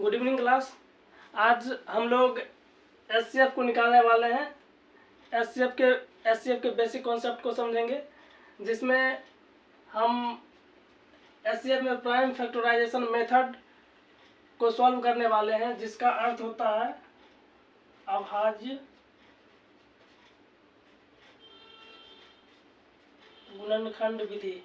Good evening class. आज हम लोग एचसीएफ को निकालने वाले हैं। एचसीएफ के बेसिक कॉन्सेप्ट को समझेंगे, जिसमें हम एचसीएफ में प्राइम फैक्टराइजेशन मेथड को सॉल्व करने वाले हैं, जिसका अर्थ होता है अभाज्य गुणनखंड विधि।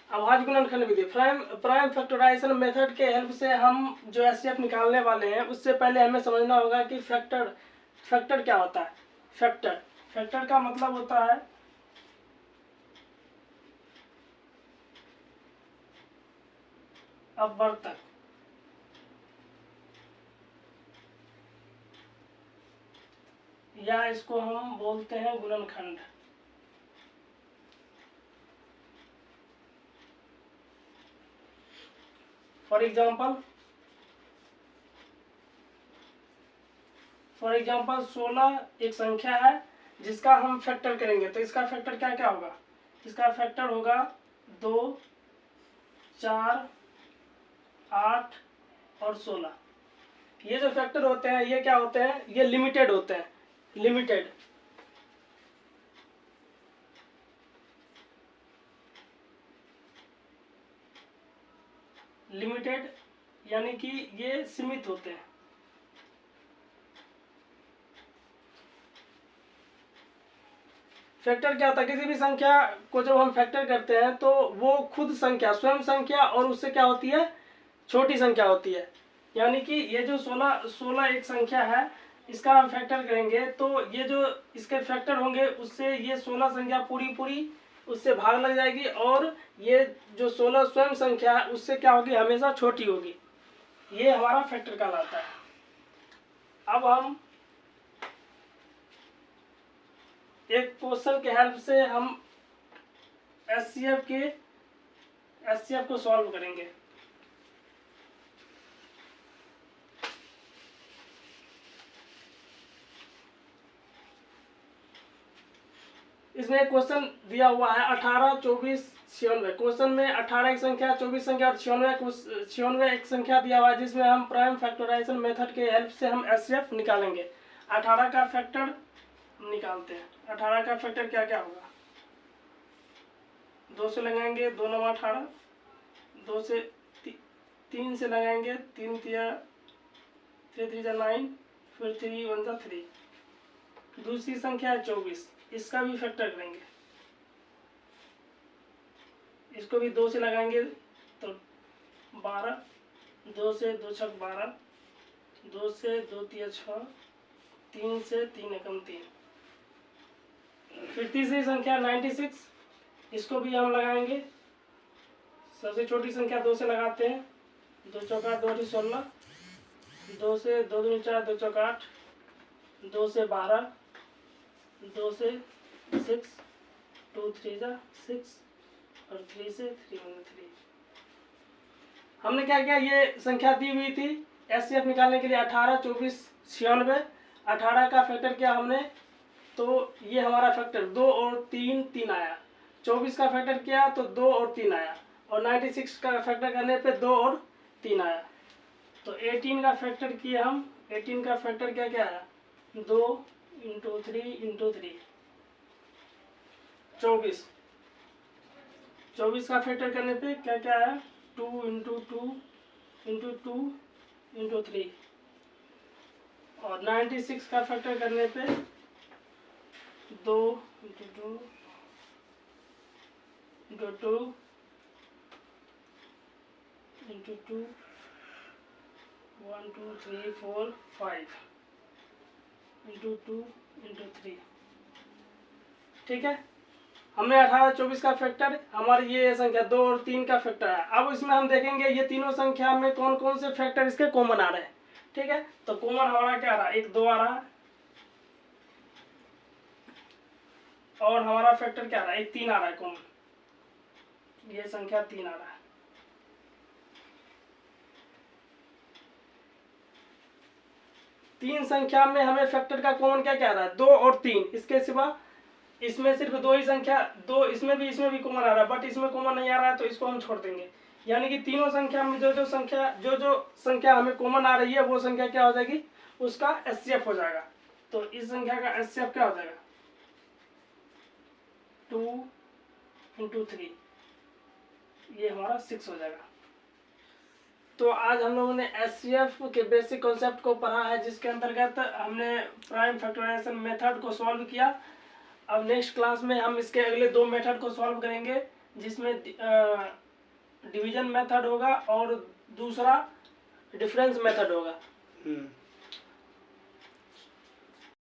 अभाज्य गुणनखंड विधि प्राइम फैक्टराइजेशन मेथड के हेल्प से हम जो एचसीएफ निकालने वाले हैं, उससे पहले हमें समझना होगा कि फैक्टर क्या होता है। फैक्टर का मतलब होता है अपवर्तक, या इसको हम बोलते हैं गुणनखंड। फॉर एग्जाम्पल 16 एक संख्या है जिसका हम फैक्टर करेंगे, तो इसका फैक्टर क्या क्या होगा। इसका फैक्टर होगा 2, 4, 8 और 16। ये जो फैक्टर होते हैं ये क्या होते हैं, ये लिमिटेड होते हैं। लिमिटेड यानी कि ये सीमित होते हैं। फैक्टर क्या होता है, किसी भी संख्या को जब हम फैक्टर करते हैं तो वो खुद संख्या, स्वयं संख्या और उससे क्या होती है, छोटी संख्या होती है। यानी कि ये जो 16 एक संख्या है, इसका हम फैक्टर करेंगे तो ये जो इसके फैक्टर होंगे उससे ये 16 संख्या पूरी उससे भाग लग जाएगी, और ये जो 16 स्वयं संख्या है उससे क्या होगी, हमेशा छोटी होगी। ये हमारा फैक्टर कहलाता है। अब हम एक क्वेश्चन के हेल्प से हम एचसीएफ को सॉल्व करेंगे। इसमें एक क्वेश्चन दिया हुआ है 18, 24, 96। क्वेश्चन में 18 एक संख्या, 24 संख्या और 96 एक संख्या दिया हुआ है, जिसमें हम प्राइम फैक्टराइजेशन मेथड के हेल्प से हम एचसीएफ निकालेंगे। 18 का फैक्टर निकालते हैं। 18 का फैक्टर क्या क्या होगा, 2 से लगाएंगे, 2 9 18, 2 से 3 से लगाएंगे, 3 3 9, फिर 3 1 3। दूसरी संख्या है 24, इसका भी फैक्टर करेंगे। इसको भी 2 से लगाएंगे तो 12, 2 से 2 6 12, 2 से 2 3 6, 3 से 3 एकम 3। फिर तीसरी संख्या 96, इसको भी हम लगाएंगे। सबसे छोटी संख्या 2 से लगाते हैं, 2 चौका 2 16, 2 से 2 दूनी 4, 2 चौका 8, 2 से 12, 2 से 6, 2 3 6 और 3 से 3 1 3। हमने क्या किया, ये संख्या दी हुई थी एचसीएफ निकालने के लिए 18, 24, 96। 18 का फैक्टर किया हमने, तो ये हमारा फैक्टर 2 और 3 आया। 24 का फैक्टर किया तो 2 और 3 आया, और 96 का फैक्टर करने पे 2 और 3 आया। तो 18 का फैक्टर किया हम। 18 का फैक्टर क्या क्या आया, 2 × 3 × 3 24 का फैक्टर करने पे क्या क्या आया, 2 × 2 × 2 × 3। और 96 का फैक्टर करने पे 2 × 2 × 2 × 2 1 2 3 4 5 × 2 × 3। ठीक है, हमने 18, 24 का फैक्टर, हमारी ये संख्या 2 और 3 का फैक्टर है। अब इसमें हम देखेंगे ये तीनों संख्या में कौन कौन से फैक्टर इसके कॉमन आ रहे हैं। ठीक है, तो कॉमन हमारा क्या आ रहा है, एक 2 आ रहा है, और हमारा फैक्टर क्या आ रहा है, एक 3 आ रहा है कॉमन। ये संख्या 3 आ रहा है। तीन संख्या में हमें फैक्टर का कॉमन क्या क्या आ रहा है, 2 और 3। इसके सिवा इसमें सिर्फ 2 ही संख्या, 2 इसमें भी कॉमन आ रहा है, बट इसमें कॉमन नहीं आ रहा है तो इसको हम छोड़ देंगे। यानी कि तीनों संख्या में जो संख्या हमें कॉमन आ रही है वो संख्या क्या हो जाएगी, उसका एचसीएफ हो जाएगा। तो इस संख्या का एचसीएफ क्या हो जाएगा, 2 × 3, ये हमारा 6 हो जाएगा। तो आज हम लोगों ने एचसीएफ के बेसिक कॉन्सेप्ट को पढ़ा है, जिसके अंतर्गत हमने प्राइम फैक्टराइजेशन मेथड को सॉल्व किया। अब नेक्स्ट क्लास में हम इसके अगले 2 मेथड को सॉल्व करेंगे, जिसमें डिवीजन मेथड होगा और दूसरा डिफरेंस मेथड होगा।